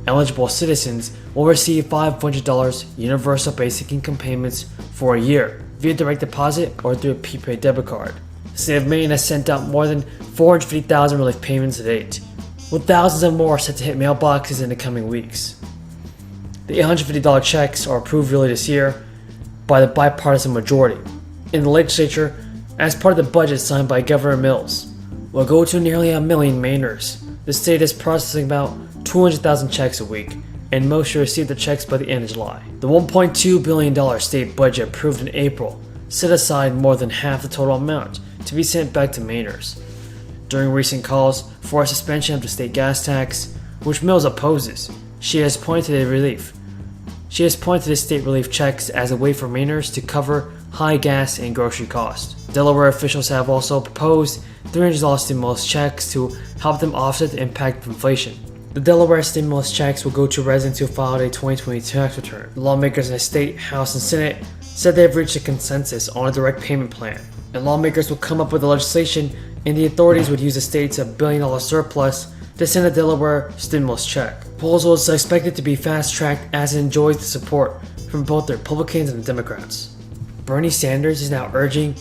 Eligible citizens will receive $500 universal basic income payments for a year via direct deposit or through a prepaid debit card. The state of Maine has sent out more than 450,000 relief payments to date, with thousands of more set to hit mailboxes in the coming weeks. The $850 checks are approved early this year by the bipartisan majority in the legislature as part of the budget signed by Governor Mills. Will go to nearly 1 million Mainers. The state is processing about 200,000 checks a week, and most should receive the checks by the end of July. The $1.2 billion state budget approved in April set aside more than half the total amount to be sent back to Mainers. During recent calls for a suspension of the state gas tax, which Mills opposes, she has pointed to the state relief checks as a way for Mainers to cover high gas and grocery costs. Delaware officials have also proposed $300 stimulus checks to help them offset the impact of inflation. The Delaware stimulus checks will go to residents who filed a 2022 tax return. The lawmakers in the state, House, and Senate said they have reached a consensus on a direct payment plan, and lawmakers will come up with the legislation, and the authorities would use the state's $1 billion surplus to send a Delaware stimulus check. The proposal is expected to be fast-tracked as it enjoys the support from both the Republicans and the Democrats. Bernie Sanders is now urging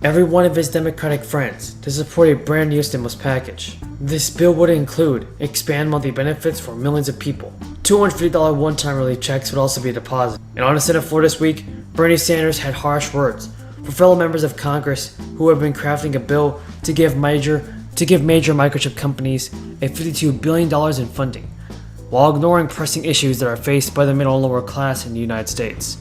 every one of his Democratic friends to support a brand new stimulus package. This bill would include expand monthly benefits for millions of people. $250 one-time relief checks would also be deposited. And on the Senate floor this week, Bernie Sanders had harsh words for fellow members of Congress who have been crafting a bill to give major microchip companies a $52 billion in funding, while ignoring pressing issues that are faced by the middle and lower class in the United States.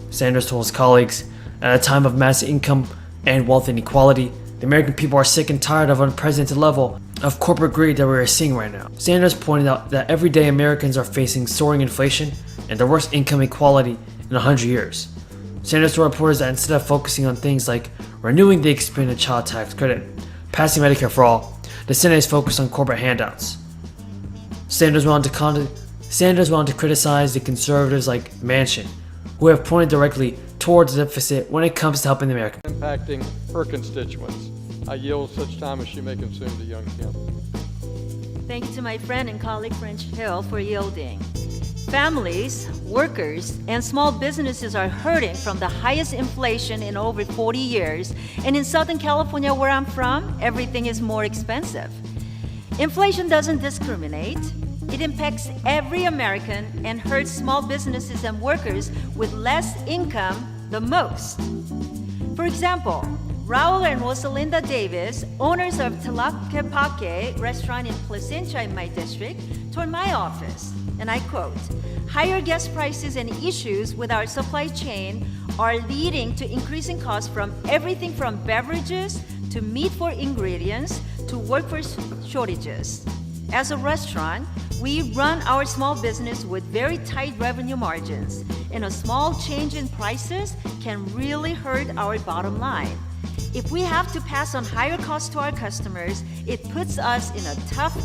Sanders told his colleagues, at a time of massive income and wealth inequality, the American people are sick and tired of unprecedented level of corporate greed that we are seeing right now. Sanders pointed out that everyday Americans are facing soaring inflation and the worst income inequality in 100 years. Sanders told reporters that instead of focusing on things like renewing the expanded child tax credit, passing Medicare for all, the Senate is focused on corporate handouts. Sanders went on to criticize the conservatives like Manchin, who have pointed directly towards the deficit when it comes to helping the American. Impacting her constituents. I yield such time as she may consume to young Kim. Thank you to my friend and colleague French Hill for yielding. Families, workers, and small businesses are hurting from the highest inflation in over 40 years, and in Southern California, where I'm from, everything is more expensive. Inflation doesn't discriminate. It impacts every American and hurts small businesses and workers with less income the most. For example, Raul and Rosalinda Davis, owners of Tlaquepaque restaurant in Placentia in my district, told my office, and I quote, "Higher gas prices and issues with our supply chain are leading to increasing costs from everything from beverages to meat for ingredients to workforce shortages. As a restaurant, we run our small business with very tight revenue margins, and a small change in prices can really hurt our bottom line. If we have to pass on higher costs to our customers, it puts us in a tough..."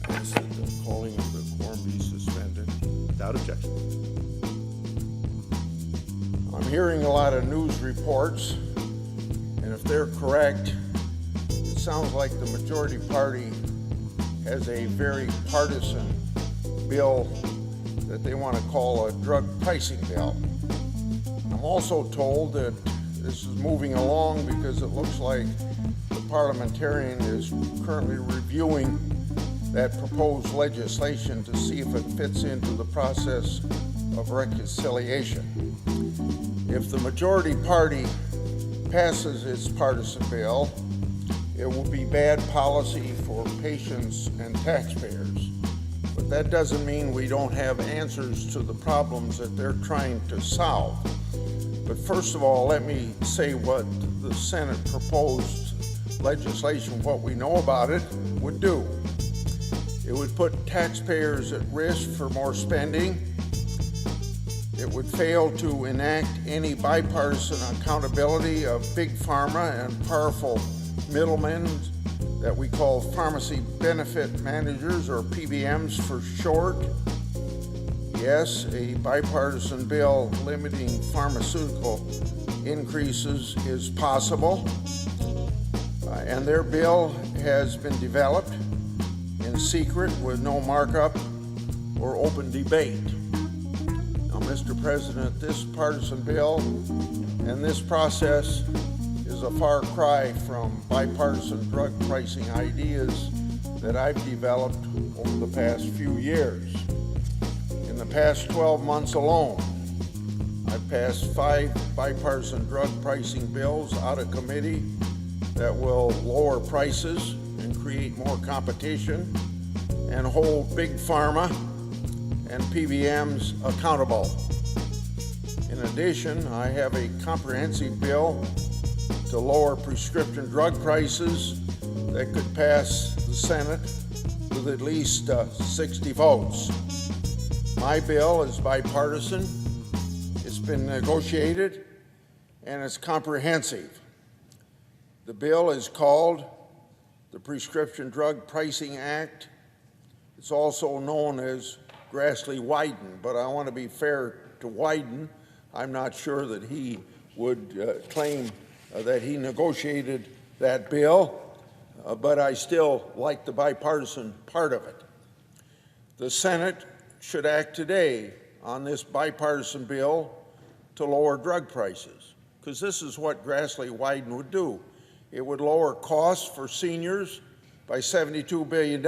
Ask that the calling of the quorum be suspended. Without objection. I'm hearing a lot of news reports, and if they're correct, it sounds like the majority party has a very partisan bill that they want to call a drug pricing bill. I'm also told that this is moving along because it looks like the parliamentarian is currently reviewing that proposed legislation to see if it fits into the process of reconciliation. If the majority party passes its partisan bill, it will be bad policy for patients and taxpayers. But that doesn't mean we don't have answers to the problems that they're trying to solve. But first of all, let me say what the Senate proposed legislation, what we know about it, would do. It would put taxpayers at risk for more spending. It would fail to enact any bipartisan accountability of big pharma and powerful middlemen that we call pharmacy benefit managers, or PBMs for short. Yes, a bipartisan bill limiting pharmaceutical increases is possible, and their bill has been developed in secret with no markup or open debate. Now, Mr. President, this partisan bill and this process is a far cry from bipartisan drug pricing ideas that I've developed over the past few years. In the past 12 months alone, I've passed 5 bipartisan drug pricing bills out of committee that will lower prices and create more competition and hold big pharma and PBMs accountable. In addition, I have a comprehensive bill to lower prescription drug prices that could pass the Senate with at least 60 votes. My bill is bipartisan, it's been negotiated, and it's comprehensive. The bill is called the Prescription Drug Pricing Act. It's also known as Grassley-Wyden, but I want to be fair to Wyden. I'm not sure that he would claim that he negotiated that bill, but I still like the bipartisan part of it. The Senate should act today on this bipartisan bill to lower drug prices, because this is what Grassley-Wyden would do. It would lower costs for seniors by $72 billion.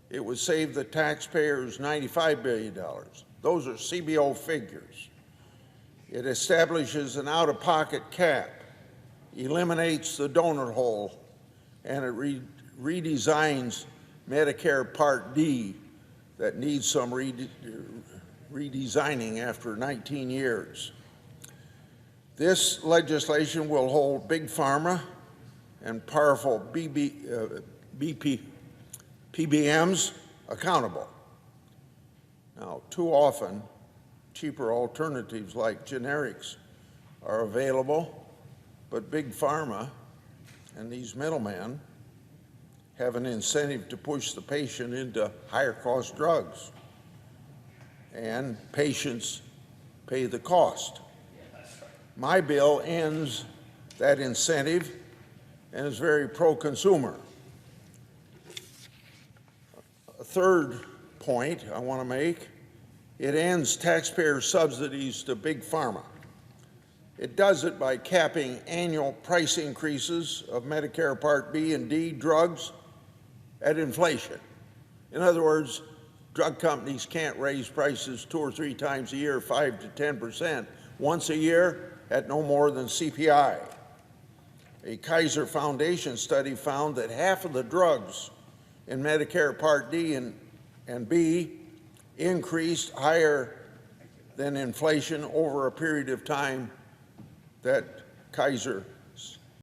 It would save the taxpayers $95 billion. Those are CBO figures. It establishes an out-of-pocket cap, eliminates the donut hole, and it redesigns Medicare Part D that needs some redesigning after 19 years. This legislation will hold big pharma and powerful PBMs accountable. Now, too often, cheaper alternatives like generics are available, but big pharma and these middlemen have an incentive to push the patient into higher cost drugs, and patients pay the cost. My bill ends that incentive and is very pro-consumer. A third point I want to make, it ends taxpayer subsidies to big pharma. It does it by capping annual price increases of Medicare Part B and D drugs at inflation. In other words, drug companies can't raise prices 2 or 3 times a year, 5 to 10%, once a year at no more than CPI. A Kaiser Foundation study found that half of the drugs in Medicare Part D and B increased higher than inflation over a period of time that Kaiser